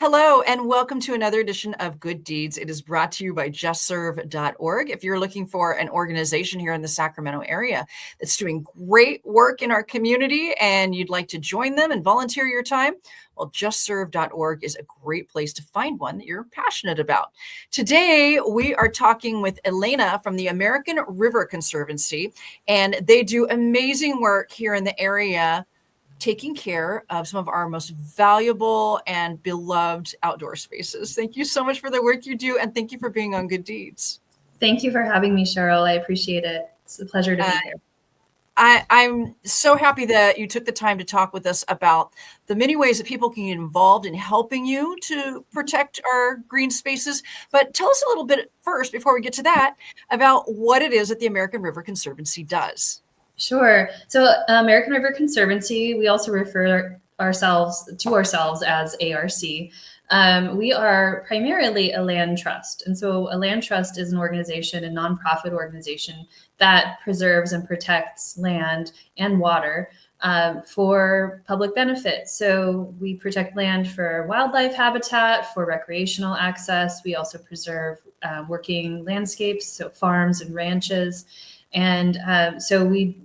Hello, and welcome to another edition of Good Deeds. It is brought to you by justserve.org. If you're looking for an organization here in the Sacramento area that's doing great work in our community and you'd like to join them and volunteer your time, well, justserve.org is a great place to find one that you're passionate about. Today, we are talking with Elena from the American River Conservancy, and they do amazing work here in the area taking care of some of our most valuable and beloved outdoor spaces. Thank you so much for the work you do, and thank you for being on Good Deeds. Thank you for having me, Sheryl. I appreciate it. It's a pleasure to be here. I'm so happy that you took the time to talk with us about the many ways that people can get involved in helping you to protect our green spaces. But tell us a little bit first, before we get to that, about what it is that the American River Conservancy does. Sure. So American River Conservancy, we also refer ourselves as ARC. We are primarily a land trust. And so a land trust is an organization, a nonprofit organization that preserves and protects land and water for public benefit. So we protect land for wildlife habitat, for recreational access. We also preserve working landscapes, so farms and ranches. And so we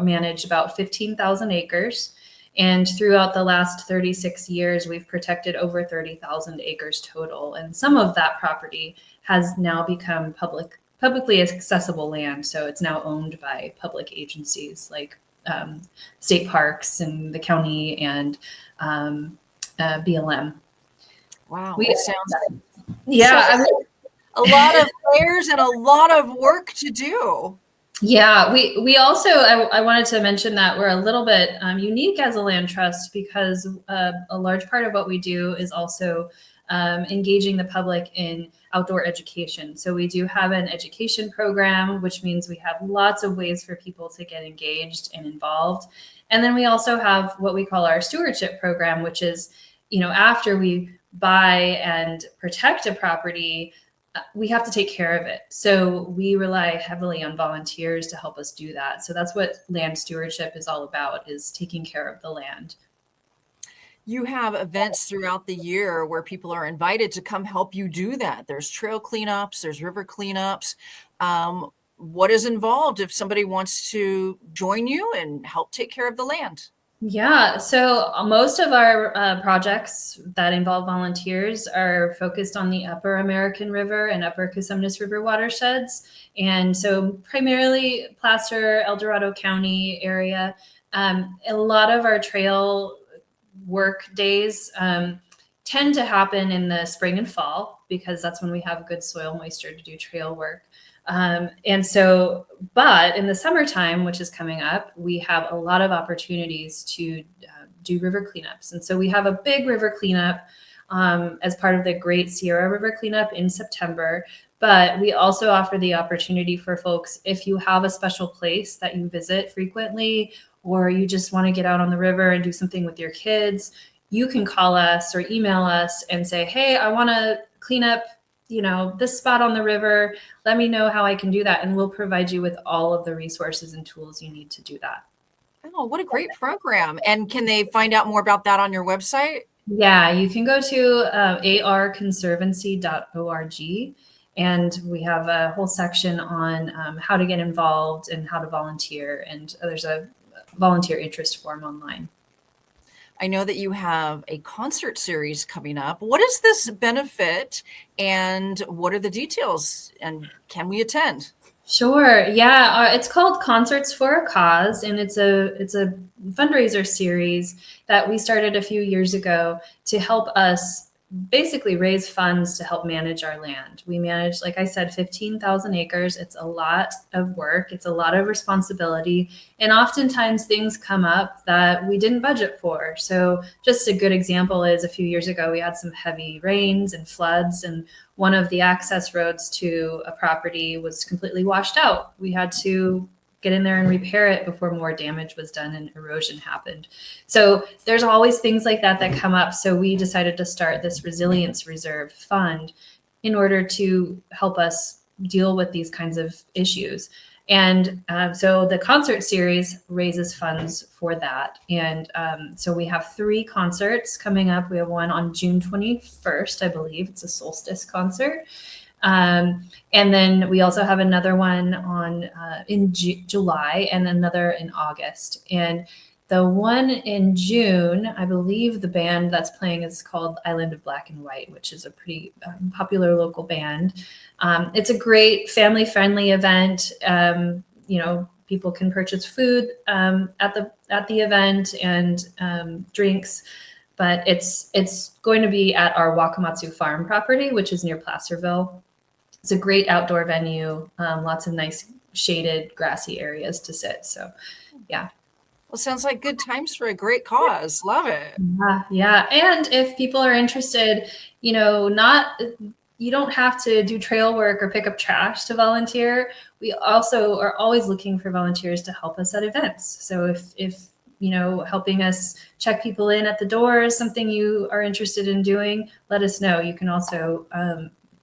manage about 15,000 acres. And throughout the last 36 years, we've protected over 30,000 acres total. And some of that property has now become publicly accessible land. So it's now owned by public agencies like state parks and the county and BLM. Wow, that sounds yeah. A lot of layers and a lot of work to do. Yeah, we also, I wanted to mention that we're a little bit unique as a land trust because a large part of what we do is also engaging the public in outdoor education. So we do have an education program, which means we have lots of ways for people to get engaged and involved. And then we also have what we call our stewardship program, which is, after we buy and protect a property, we have to take care of it. So we rely heavily on volunteers to help us do that. So that's what land stewardship is all about, is taking care of the land. You have events throughout the year where people are invited to come help you do that. There's trail cleanups, there's river cleanups. What is involved if somebody wants to join you and help take care of the land? Yeah, so most of our projects that involve volunteers are focused on the Upper American River and Upper Cosumnes River watersheds. And so primarily Placer, El Dorado County area. A lot of our trail work days tend to happen in the spring and fall because that's when we have good soil moisture to do trail work. But in the summertime, which is coming up, we have a lot of opportunities to do river cleanups. And so we have a big river cleanup as part of the Great Sierra River Cleanup in September. But we also offer the opportunity for folks, if you have a special place that you visit frequently, or you just want to get out on the river and do something with your kids, you can call us or email us and say, hey, I want to clean up this spot on the river. Let me know how I can do that. And we'll provide you with all of the resources and tools you need to do that. Oh, what a great program. And can they find out more about that on your website? Yeah, you can go to arconservancy.org. And we have a whole section on how to get involved and how to volunteer. And there's a volunteer interest form online. I know that you have a concert series coming up. What is this benefit and what are the details, and can we attend? Sure. Yeah. It's called Concerts for a Cause, and it's a fundraiser series that we started a few years ago to help us basically raise funds to help manage our land. We manage, like I said, 15,000 acres. It's a lot of work. It's a lot of responsibility. And oftentimes things come up that we didn't budget for. So just a good example is a few years ago, we had some heavy rains and floods, and one of the access roads to a property was completely washed out. We had to get in there and repair it before more damage was done and erosion happened. So there's always things like that that come up. So we decided to start this resilience reserve fund in order to help us deal with these kinds of issues. And so the concert series raises funds for that. And so we have 3 concerts coming up. We have one on June 21st, I believe. It's a solstice concert. And then we also have another one on in July and another in August. And the one in June, I believe the band that's playing is called Island of Black and White, which is a pretty popular local band. It's a great family-friendly event. People can purchase food at the event and drinks, but it's going to be at our Wakamatsu Farm property, which is near Placerville. It's a great outdoor venue, lots of nice shaded, grassy areas to sit. So, yeah. Well, sounds like good times for a great cause. Love it. Yeah. And if people are interested, you don't have to do trail work or pick up trash to volunteer. We also are always looking for volunteers to help us at events. So if helping us check people in at the door is something you are interested in doing, let us know. You can also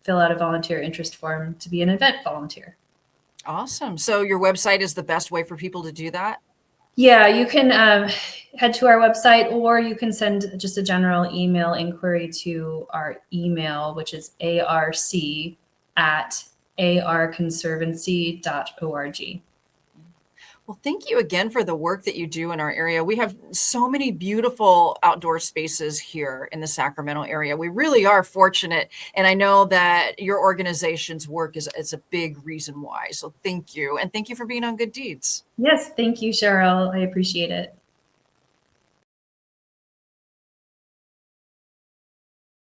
fill out a volunteer interest form to be an event volunteer. Awesome. So your website is the best way for people to do that? Yeah, you can head to our website, or you can send just a general email inquiry to our email, which is arc@arconservancy.org. Well, thank you again for the work that you do in our area. We have so many beautiful outdoor spaces here in the Sacramento area. We really are fortunate. And I know that your organization's work is a big reason why. So thank you. And thank you for being on Good Deeds. Yes, thank you, Sheryl. I appreciate it.